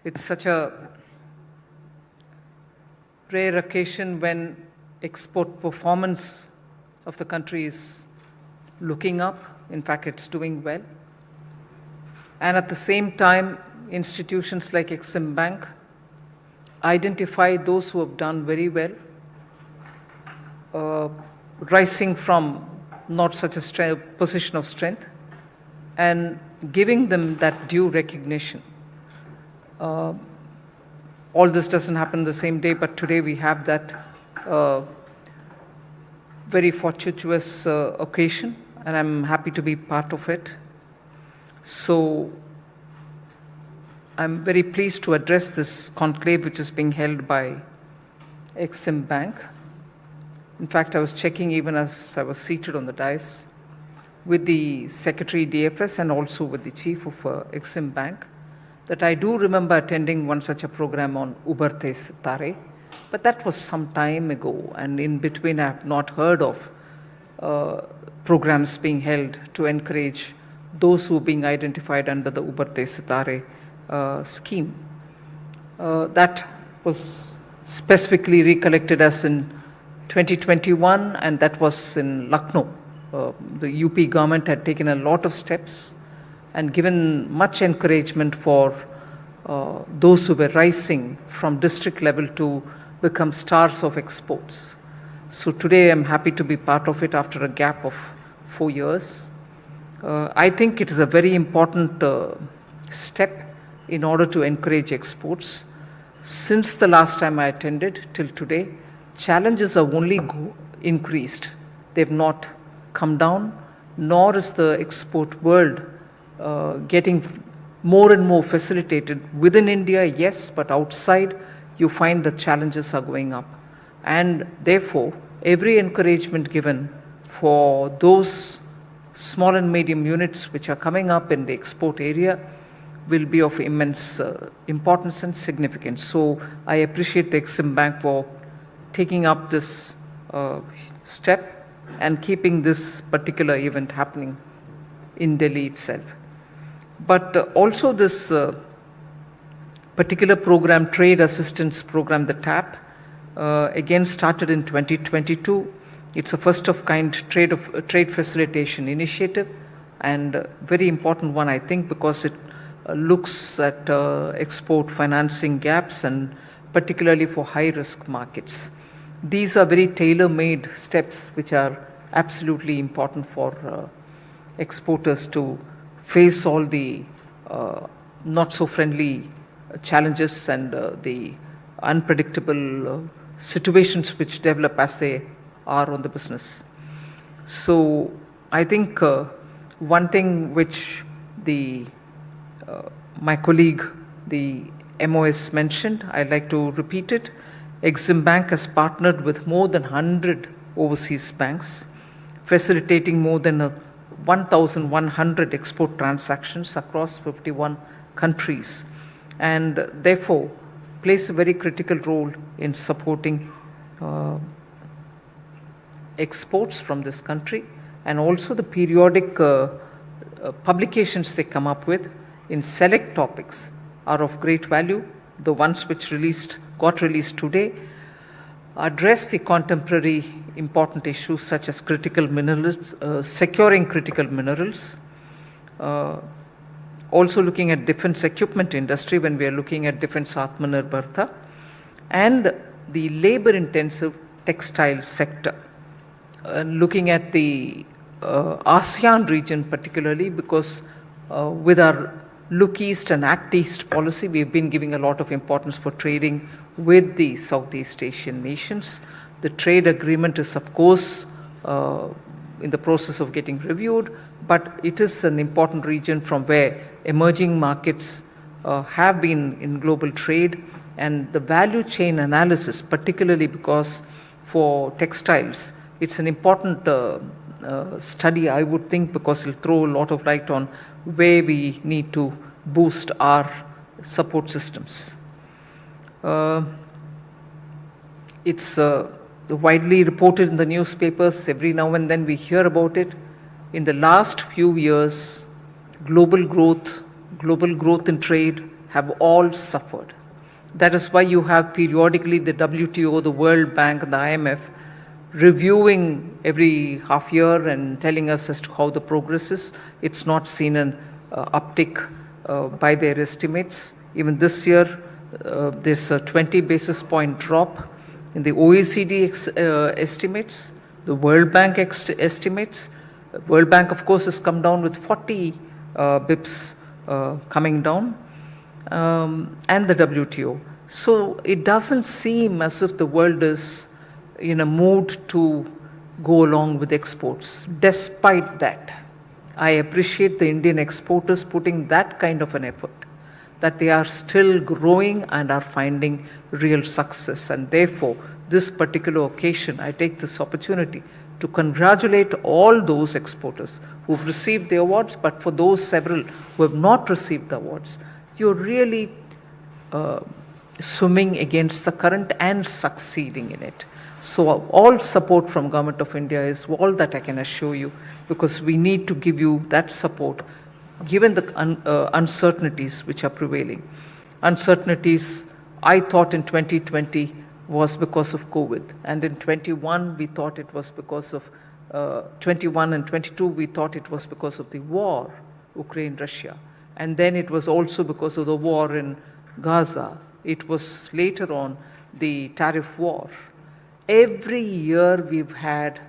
It's such a rare occasion when export performance of the country is looking up. In fact, it's doing well. And at the same time, institutions like Exim Bank identify those who have done very well, rising from not such a position of strength, and giving them that due recognition. All this doesn't happen the same day, but today we have that very fortuitous occasion, and I'm happy to be part of it. So I'm very pleased to address this conclave which is being held by Exim Bank. In fact, I was checking even as I was seated on the dais with the Secretary DFS and also with the Chief of Exim Bank that I do remember attending one such a program on Ubarte Sitare, but that was some time ago, and in between I have not heard of programs being held to encourage those who are being identified under the Ubarte Sitare scheme. That was specifically recollected as in 2021, and that was in Lucknow. The UP government had taken a lot of steps and given much encouragement for those who were rising from district level to become stars of exports. So today I'm happy to be part of it after a gap of 4 years. I think it is a very important step in order to encourage exports. Since the last time I attended till today, challenges have only increased. They've not come down, nor is the export world getting more and more facilitated. Within India, yes, but outside, you find the challenges are going up. And therefore, every encouragement given for those small and medium units which are coming up in the export area will be of immense importance and significance. So I appreciate the Exim Bank for taking up this step and keeping this particular event happening in Delhi itself. But also this particular program, Trade Assistance Program, the TAP, again started in 2022. It's a first of kind trade facilitation initiative, and a very important one, I think, because it looks at export financing gaps and particularly for high risk markets. These are very tailor-made steps which are absolutely important for exporters to face all the not so friendly challenges and the unpredictable situations which develop as they are on the business. So I think one thing which my colleague, the MOS mentioned, I'd like to repeat it. Exim Bank has partnered with more than 100 overseas banks, facilitating more than 1,100 export transactions across 51 countries, and therefore plays a very critical role in supporting exports from this country, and also the periodic publications they come up with in select topics are of great value. The ones which got released today address the contemporary important issues such as critical minerals, securing critical minerals, also looking at defense equipment industry when we are looking at defense Atmanirbharta, and the labor intensive textile sector, looking at the ASEAN region particularly, because with our Look East and Act East policy, we've been giving a lot of importance for trading with the Southeast Asian nations. The trade agreement is, of course, in the process of getting reviewed, but it is an important region from where emerging markets have been in global trade, and the value chain analysis, particularly because for textiles, it's an important study, I would think, because it'll throw a lot of light on where we need to boost our support systems. It's widely reported in the newspapers. Every now and then we hear about it. In the last few years, global growth in trade have all suffered. That is why you have periodically the WTO, the World Bank, and the IMF reviewing every half year and telling us as to how the progress is. It's not seen an uptick by their estimates. Even this year, there's a 20 basis point drop in the OECD estimates, the World Bank estimates. World Bank, of course, has come down with 40 bips coming down, and the WTO. So it doesn't seem as if the world is in a mood to go along with exports. Despite that, I appreciate the Indian exporters putting that kind of an effort, that they are still growing and are finding real success. And therefore, this particular occasion, I take this opportunity to congratulate all those exporters who've received the awards, but for those several who have not received the awards, you're really swimming against the current and succeeding in it. So all support from Government of India is all that I can assure you, because we need to give you that support given the uncertainties which are prevailing. Uncertainties, I thought in 2020 was because of COVID, and in 21 we thought it was because of 21 and 22 we thought it was because of the war, Ukraine-Russia, and then it was also because of the war in Gaza. It was later on the tariff war. Every year we've had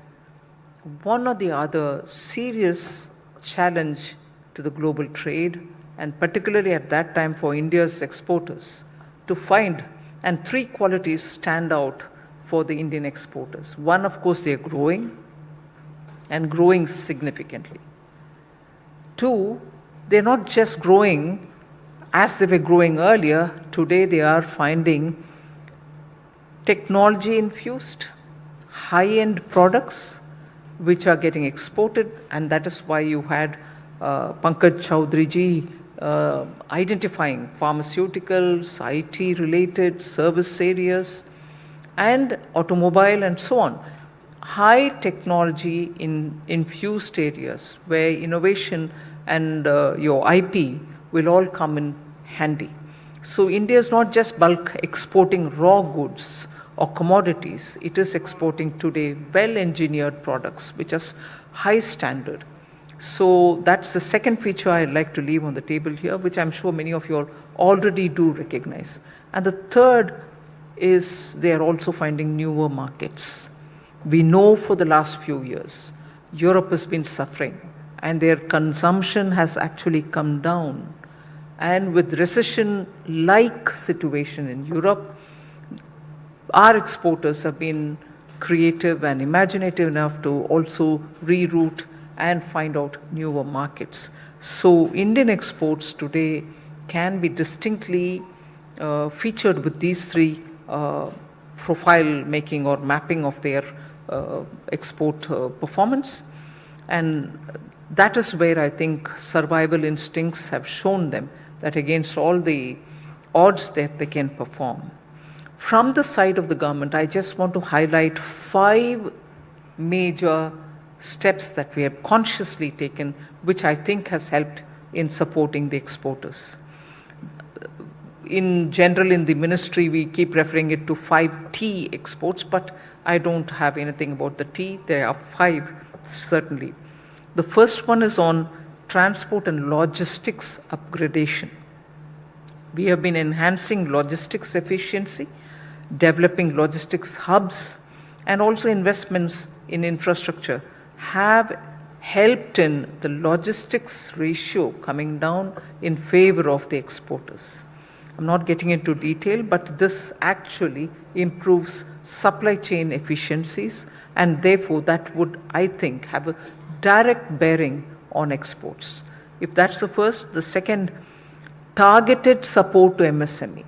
one or the other serious challenge to the global trade, and particularly at that time for India's exporters to find, and three qualities stand out for the Indian exporters. One, of course, they are growing, and growing significantly. Two, they're not just growing as they were growing earlier. Today they are finding technology infused, high-end products which are getting exported, and that is why you had Pankaj Chaudhary ji identifying pharmaceuticals, IT-related service areas, and automobile and so on. High technology in infused areas where innovation and your IP will all come in handy. So India is not just bulk exporting raw goods or commodities, it is exporting today well-engineered products which are high standard. So that's the second feature I'd like to leave on the table here, which I'm sure many of you already do recognize. And the third is they are also finding newer markets. We know for the last few years, Europe has been suffering and their consumption has actually come down. And with recession-like situation in Europe, our exporters have been creative and imaginative enough to also reroute and find out newer markets. So Indian exports today can be distinctly featured with these three profile making or mapping of their export performance. And that is where I think survival instincts have shown them that against all the odds that they can perform. From the side of the government, I just want to highlight 5 major steps that we have consciously taken, which I think has helped in supporting the exporters. In general, in the ministry, we keep referring it to 5 T exports, but I don't have anything about the T. There are 5, certainly. The first one is on transport and logistics upgradation. We have been enhancing logistics efficiency, developing logistics hubs, and also investments in infrastructure have helped in the logistics ratio coming down in favor of the exporters. I'm not getting into detail, but this actually improves supply chain efficiencies, and therefore that would, I think, have a direct bearing on exports. If that's the first. The second, targeted support to MSME.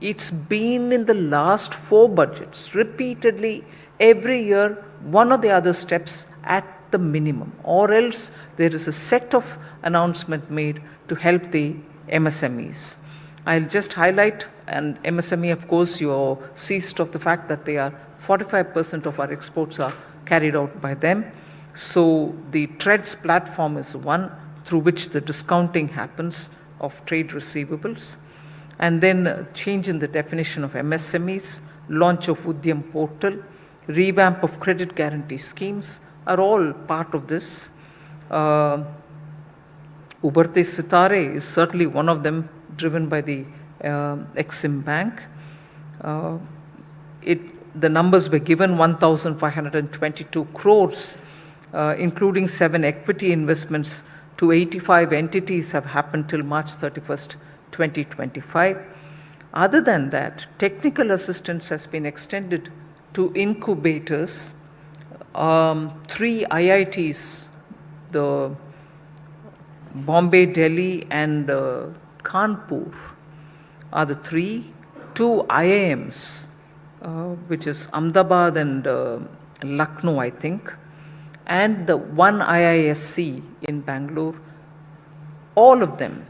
It's been in the last 4 budgets, repeatedly, every year, one or the other steps at the minimum, or else there is a set of announcement made to help the MSMEs. I'll just highlight, and MSME, of course, you're seized of the fact that they are 45% of our exports are carried out by them. So the TREADS platform is one through which the discounting happens of trade receivables. and then change in the definition of MSMEs, launch of Udyam portal, revamp of credit guarantee schemes are all part of this. Ubarte Sitare is certainly one of them, driven by the Exim Bank. The numbers were given 1,522 crores, including 7 equity investments to 85 entities have happened till March 31st, 2025. Other than that, technical assistance has been extended to incubators. 3 IITs, the Bombay, Delhi, and Kanpur are the 3. 2 IIMs, which is Ahmedabad and Lucknow, I think, and the 1 IISc in Bangalore. All of them,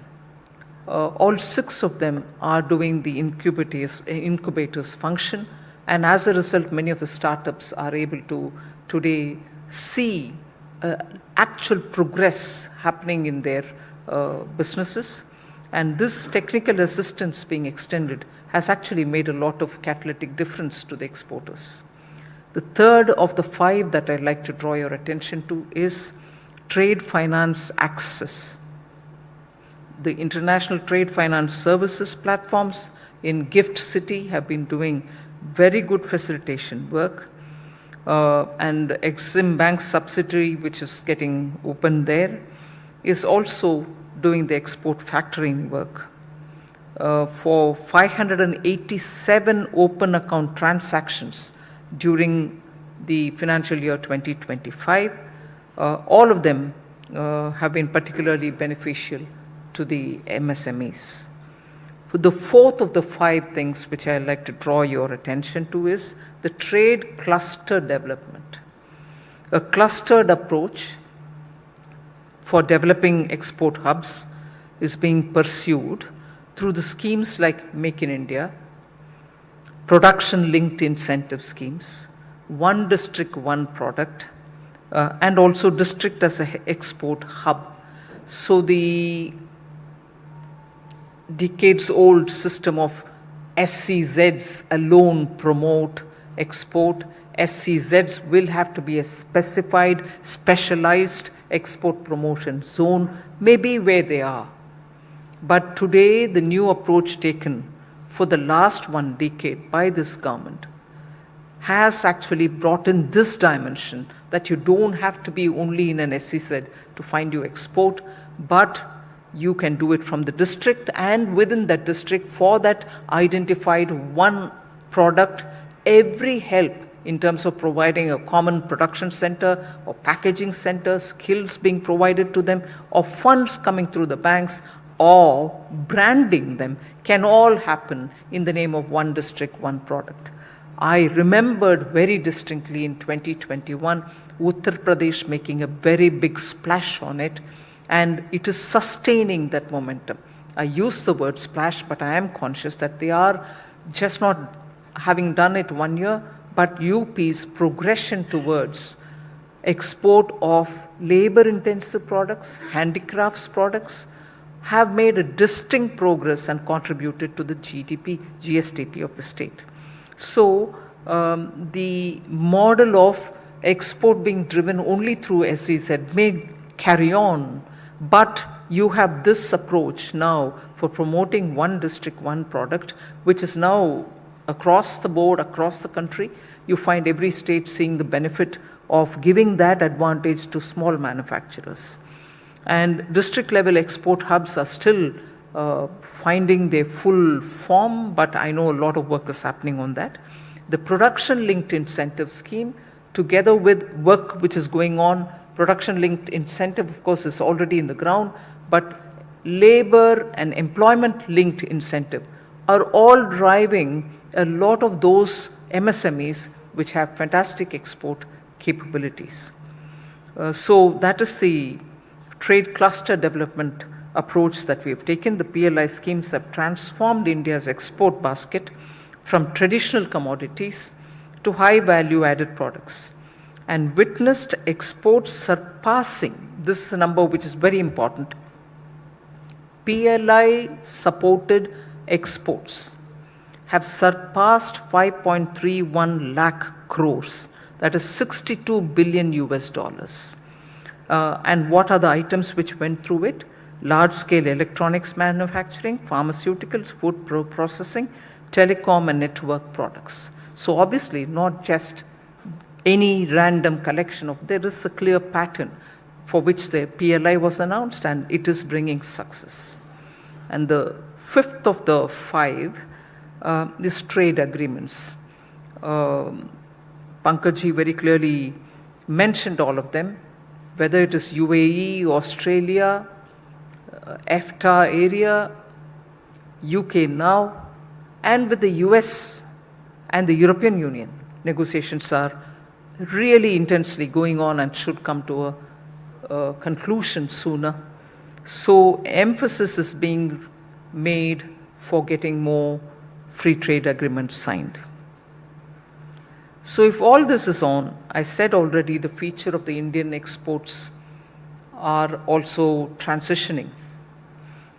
all 6 of them are doing the incubators function, and as a result, many of the startups are able to today see actual progress happening in their businesses. And this technical assistance being extended has actually made a lot of catalytic difference to the exporters. The third of the 5 that I'd like to draw your attention to is trade finance access. The international trade finance services platforms in Gift City have been doing very good facilitation work. And Exim Bank subsidiary, which is getting opened there, is also doing the export factoring work. For 587 open account transactions during the financial year 2025, all of them have been particularly beneficial to the MSMEs. For the fourth of the 5 things which I'd like to draw your attention to is the trade cluster development. A clustered approach for developing export hubs is being pursued through the schemes like Make in India, production-linked incentive schemes, one district, one product, and also district as an export hub. So the decades-old system of SCZs alone promote export. SCZs will have to be a specified, specialized export promotion zone, maybe where they are. But today, the new approach taken for the last 1 decade by this government has actually brought in this dimension that you don't have to be only in an SCZ to find your export, but you can do it from the district, and within that district, for that identified one product, every help in terms of providing a common production center or packaging center, skills being provided to them, or funds coming through the banks, or branding them, can all happen in the name of one district, one product. I remembered very distinctly in 2021, Uttar Pradesh making a very big splash on it, and it is sustaining that momentum. I use the word splash, but I am conscious that they are just not having done it 1 year, but UP's progression towards export of labor-intensive products, handicrafts products, have made a distinct progress and contributed to the GSTP of the state. So the model of export being driven only through SEZ may carry on, but you have this approach now for promoting one district, one product, which is now across the board, across the country. You find every state seeing the benefit of giving that advantage to small manufacturers. And district level export hubs are still finding their full form, but I know a lot of work is happening on that. The production linked incentive scheme, together with work which is going on, production linked incentive of course is already in the ground, but labor and employment linked incentive are all driving a lot of those MSMEs which have fantastic export capabilities. So that is the trade cluster development approach that we have taken. The PLI schemes have transformed India's export basket from traditional commodities to high value added products and witnessed exports surpassing, this is a number which is very important, PLI supported exports have surpassed 5.31 lakh crores, that is 62 billion US dollars. And what are the items which went through it? Large-scale electronics manufacturing, pharmaceuticals, food processing, telecom and network products. So obviously not just any random collection of, there is a clear pattern for which the PLI was announced and it is bringing success. And the fifth of the five is trade agreements. Pankajji very clearly mentioned all of them, whether it is UAE, Australia, EFTA area, UK now, and with the US and the European Union. Negotiations are really intensely going on and should come to a conclusion sooner. So emphasis is being made for getting more free trade agreements signed. So if all this is on, I said already the feature of the Indian exports are also transitioning.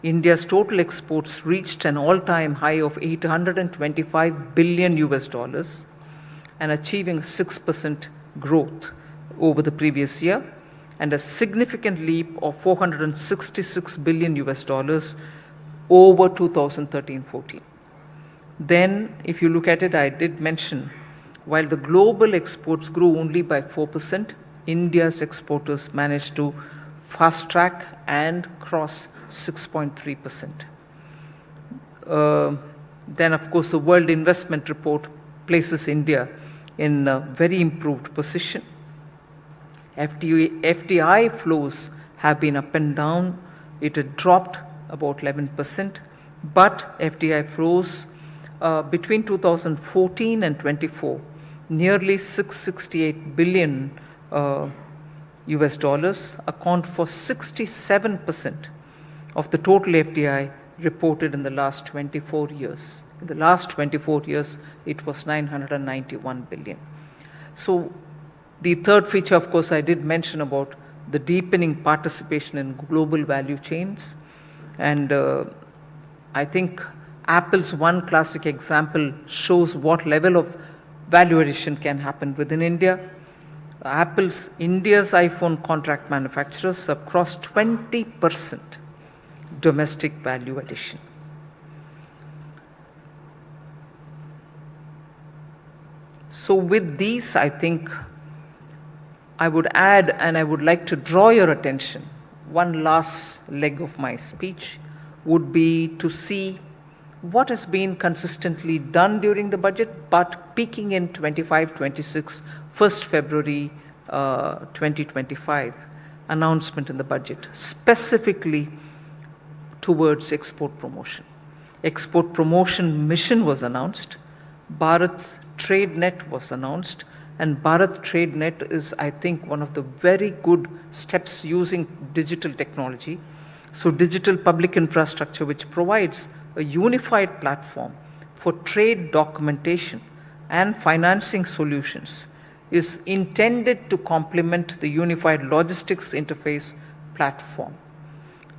India's total exports reached an all-time high of 825 billion US dollars and achieving a 6% growth over the previous year and a significant leap of 466 billion US dollars over 2013-14. Then, if you look at it, I did mention, while the global exports grew only by 4%, India's exporters managed to fast track and cross 6.3%. Then, of course, the World Investment Report places India in a very improved position. FDI flows have been up and down. It had dropped about 11%, but FDI flows between 2014 and 24, nearly 668 billion US dollars, account for 67% of the total FDI reported in the last 24 years. In the last 24 years, it was 991 billion. So the third feature, of course, I did mention about the deepening participation in global value chains. And I think Apple's one classic example shows what level of value addition can happen within India. India's iPhone contract manufacturers have crossed 20% domestic value addition. So with these, I think I would add, and I would like to draw your attention, one last leg of my speech would be to see what has been consistently done during the budget, but peaking in 25-26, 1st February 2025, announcement in the budget, specifically towards export promotion. Export promotion mission was announced, Bharat Trade Net was announced, and Bharat Trade Net is, I think, one of the very good steps using digital technology. So digital public infrastructure, which provides a unified platform for trade documentation and financing solutions, is intended to complement the unified logistics interface platform.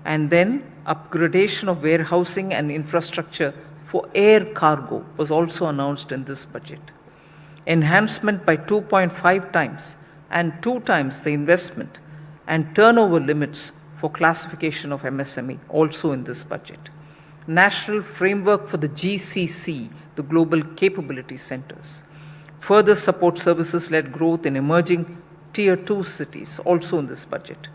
And then upgradation of warehousing and infrastructure for air cargo was also announced in this budget. Enhancement by 2.5 times and 2 times the investment and turnover limits for classification of MSME also in this budget. National framework for the GCC, the Global Capability Centers. Further support services-led growth in emerging Tier 2 cities also in this budget.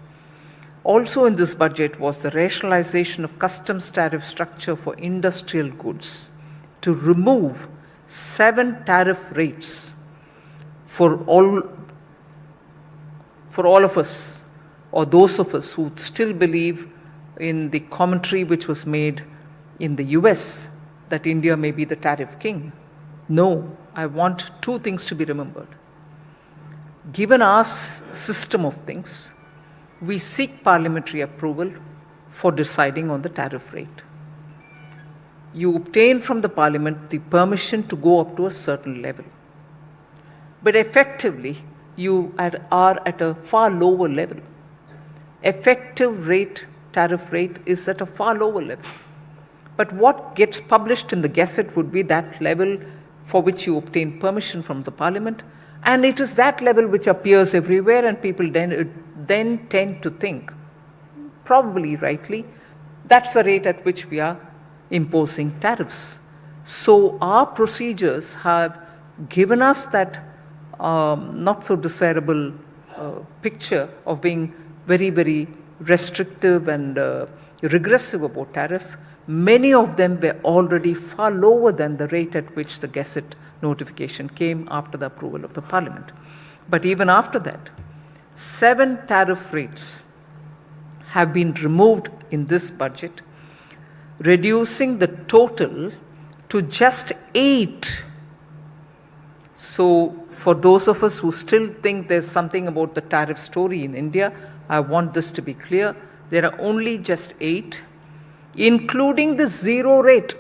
Also in this budget was the rationalization of customs tariff structure for industrial goods to remove 7 tariff rates for all of us, or those of us who still believe in the commentary which was made in the US that India may be the tariff king. No, I want 2 things to be remembered. Given our system of things, we seek parliamentary approval for deciding on the tariff rate. You obtain from the parliament the permission to go up to a certain level. But effectively, you are at a far lower level. Effective rate, tariff rate is at a far lower level. But what gets published in the Gazette would be that level for which you obtain permission from the Parliament, and it is that level which appears everywhere, and people then tend to think, probably rightly, that's the rate at which we are imposing tariffs. So our procedures have given us that not so desirable picture of being very, very restrictive and regressive about tariff. Many of them were already far lower than the rate at which the Gazette notification came after the approval of the Parliament. But even after that, 7 tariff rates have been removed in this budget, reducing the total to just 8. So for those of us who still think there's something about the tariff story in India, I want this to be clear. There are only just 8, including the 0 rate.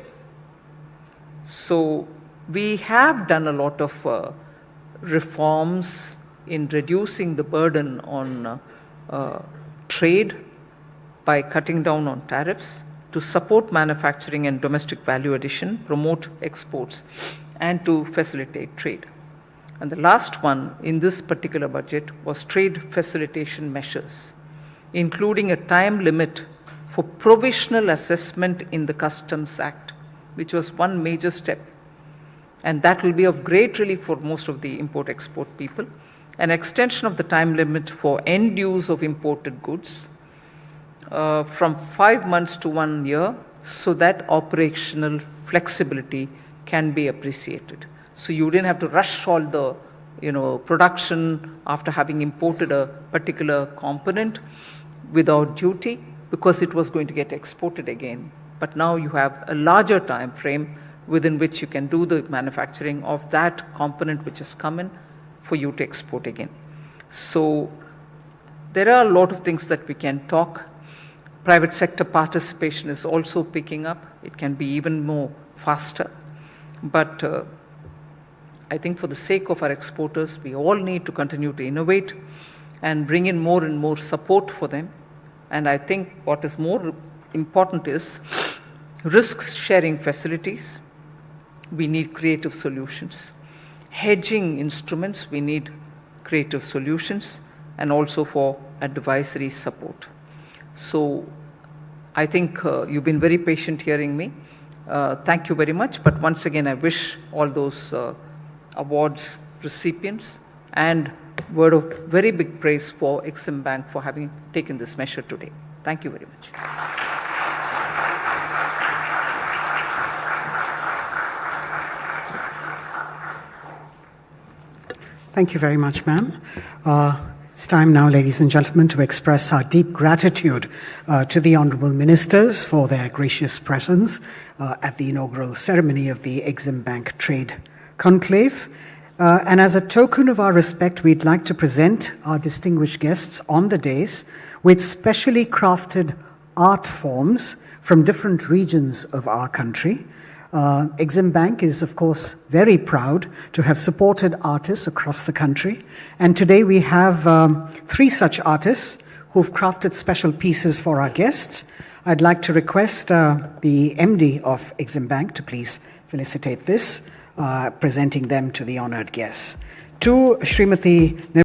So we have done a lot of reforms in reducing the burden on trade by cutting down on tariffs to support manufacturing and domestic value addition, promote exports, and to facilitate trade. And the last one in this particular budget was trade facilitation measures, including a time limit for provisional assessment in the Customs Act, which was one major step. And that will be of great relief for most of the import-export people. An extension of the time limit for end use of imported goods from 5 months to 1 year, so that operational flexibility can be appreciated. So you didn't have to rush all the production after having imported a particular component without duty, because it was going to get exported again. But now you have a larger time frame within which you can do the manufacturing of that component which has come in for you to export again. So there are a lot of things that we can talk. Private sector participation is also picking up. It can be even more faster. But I think for the sake of our exporters, we all need to continue to innovate and bring in more and more support for them. And I think what is more important is risk sharing facilities. We need creative solutions. Hedging instruments, we need creative solutions, and also for advisory support. So I think you've been very patient hearing me. Thank you very much. But once again, I wish all those awards recipients and word of very big praise for Exim Bank for having taken this measure today. Thank you very much. Thank you very much, ma'am. It's time now, ladies and gentlemen, to express our deep gratitude to the Honourable Ministers for their gracious presence at the inaugural ceremony of the Exim Bank Trade Conclave. And as a token of our respect, we'd like to present our distinguished guests on the dais with specially crafted art forms from different regions of our country. Exim Bank is, of course, very proud to have supported artists across the country. And today we have 3 such artists who've crafted special pieces for our guests. I'd like to request the MD of Exim Bank to please felicitate this, presenting them to the honored guests. To Srimati